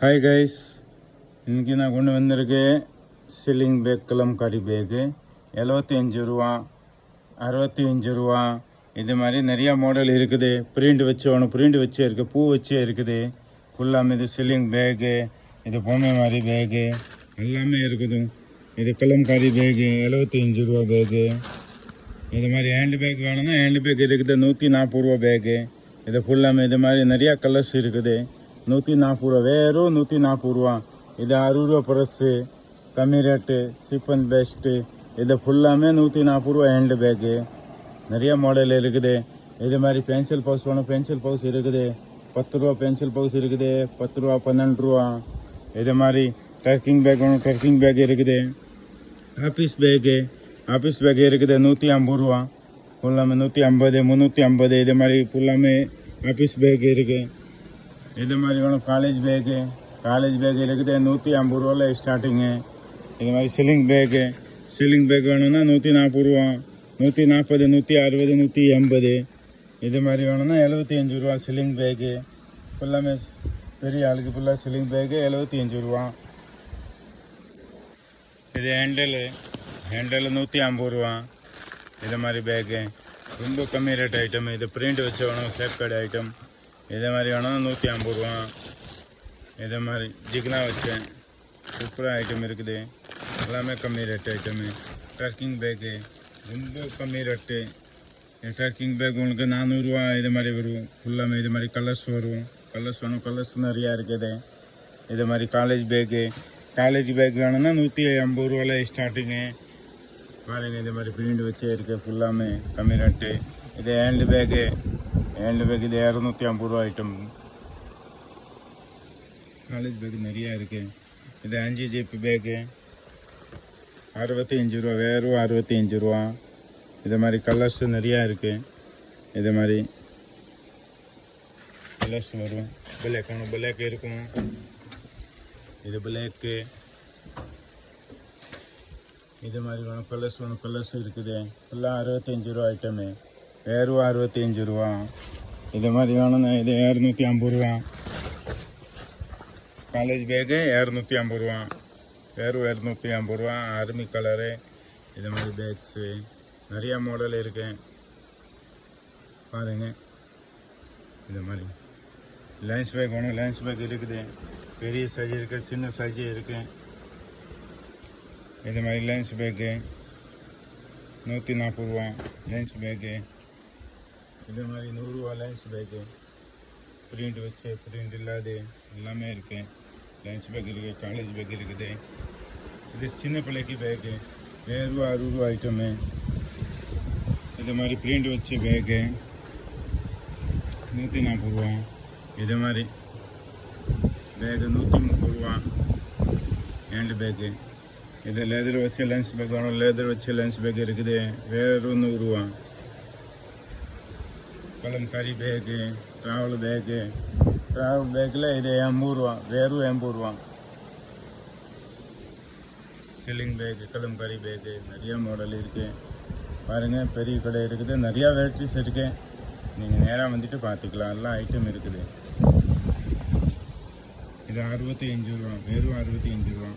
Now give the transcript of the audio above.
Hi guys, இன்றைக்கி நான் கொண்டு வந்திருக்கேன் சில்லிங் பேக் கலம்காரி பேக்கு 75 ரூபா 65 ரூபா. இது மாதிரி நிறையா மாடல் இருக்குது. பிரிண்ட் வச்சு இருக்குது, பூ வச்சு இருக்குது. ஃபுல்லாமே இது சில்லிங் பேக்கு, இது பொம்மை மாதிரி பேக்கு எல்லாமே இருக்குது. இது கலம்காரி பேக்கு 75 ரூபா பேக்கு. இது மாதிரி ஹேண்டு பேக் வேணும்னா ஹேண்டு பேக் இருக்குது 140 ரூபா பேக்கு. இது ஃபுல்லாமே இது மாதிரி நிறையா கலர்ஸ் இருக்குது. 140 ரூபா, வெறும் 140 ரூபா. இது 60 ரூபா ப்ரெஸ்ஸு, கம்மி ரேட்டு, சீப் அண்ட் பெஸ்ட்டு. இது ஃபுல்லாமே 140 ரூபா ஹேண்டு பேக்கு. நிறைய மாடல் இருக்குது. இது மாதிரி பென்சில் பவுச் வேணும், பென்சில் பவுச் இருக்குது. 10 ரூபா பென்சில் பவுச் இருக்குது, 10 ரூபா 12 ரூபா. இது மாதிரி ட்ரக்கிங் பேக் வேணும், ட்ரக்கிங் பேக் இருக்குது. ஆஃபீஸ் பேக்கு இருக்குது 150 ரூபா. ஃபுல்லாமே 150, 350. இது மாதிரி ஃபுல்லாமே ஆஃபீஸ் பேக் இருக்குது. இது மாதிரி வேணும் காலேஜ் பேக்கு இருக்குது 150 ரூபாவில் ஸ்டார்டிங்கு. இது மாதிரி சில்லிங் பேக் வேணும்னா 140 ரூபா, 140, 160, 180. இது மாதிரி வேணும்னா 75 ரூபா சில்லிங் பேக்கு. ஃபுல்லாமே பெரிய ஆளுக்கு ஃபுல்லாக சில்லிங் பேக்கு 75 ரூபா. இது ஹேண்டலு 150 ரூபா. இது மாதிரி பேக்கு ரொம்ப கம்மி ரேட் ஐட்டம். இது பிரிண்ட் வச்சு வேணும், சேஃப் கார்டு ஐட்டம். இதே மாதிரி வேணும் 150 ரூபா. இதே மாதிரி ஜிக்னா வச்சேன் சூப்பராக ஐட்டம் இருக்குது. எல்லாமே கம்மி ரேட்டு ஐட்டமு. ட்ரக்கிங் பேக்கு ரொம்ப கம்மி ரேட்டு. ட்ரக்கிங் பேக் உங்களுக்கு 400 ரூபா. இது மாதிரி வரும். ஃபுல்லாமே இது மாதிரி கலர்ஸ் வரும். கலர்ஸ் நிறையா இருக்குது. இது மாதிரி காலேஜ் பேக் வேணும்னா 150 ரூபாயில் ஸ்டார்டிங்கு. பாருங்க, இது மாதிரி பிரிண்ட் வச்சே இருக்குது. ஃபுல்லாமே கம்மி ரேட்டு. இது ஹேண்டு பேக்கு இது 250 ரூபா ஐட்டம். காலேஜ் பேக்கு நிறையா இருக்குது. இது 5 ஜிப் பேக்கு 65 ரூபா, வெறும் 65 ரூபா. இது மாதிரி கலர்ஸ் நிறையா இருக்குது. இது மாதிரி கலர்ஸ் வரும். பிளாக் இருக்கும். இது பிளாக்கு. இது மாதிரி வேணும் கலர்ஸ் இருக்குது. ஃபுல்லாக 65 ரூபா ஐட்டமு, வெறும் 65 ரூபா. இது மாதிரி வேணும்னா இது 250 ரூபா. காலேஜ் பேக்கு 250 ரூபா, வெறும் 250 ரூபா. Army colour. இது மாதிரி பேக்ஸு நிறையா மாடல் இருக்கு பாருங்க. இது மாதிரி லஞ்ச் பேக் வேணும், லஞ்ச் பேக் இருக்குது. பெரிய சைஸ் இருக்குது, சின்ன சைஸ் இருக்குது. இது மாதிரி லஞ்ச் பேக்கு 140 ரூபா லஞ்ச் பேக்கு. இது மாதிரி 100 ரூபா லஞ்ச் பேக்கு. பிரிண்ட் வச்சு பிரிண்ட் இல்லாது எல்லாமே இருக்குது. லஞ்ச் பேக் இருக்குது, காலேஜ் பேக் இருக்குது. இது சின்ன பிள்ளைக்கு பேக்கு, வெறும் 60 ரூபா ஐட்டமு. இது மாதிரி பிரிண்ட் வச்சு பேக்கு 140 ரூபா. இது மாதிரி பேக்கு 130 ரூபா ஹேண்டு பேக்கு. இது லெதர் வச்சு லஞ்ச் பேக் வேணும், லெதர் வச்சு லஞ்ச் பேக் இருக்குது, வெறும் 100 ரூபா. கலம்காரி பேக்கு, ட்ராவல் பேக்கில் இது 80 ரூபா, வெறும் 80 ரூபா. சில்லிங் பேக்கு, கலம்காரி பேக்கு நிறையா மாடல் இருக்குது. பாருங்கள், பெரிய கடை இருக்குது, நிறையா வெரைட்டிஸ் இருக்குது. நீங்கள் நேராக வந்துட்டு பார்த்துக்கலாம், எல்லாம் ஐட்டம் இருக்குது. இது 65 ரூபா, வெறும் 65 ரூபா.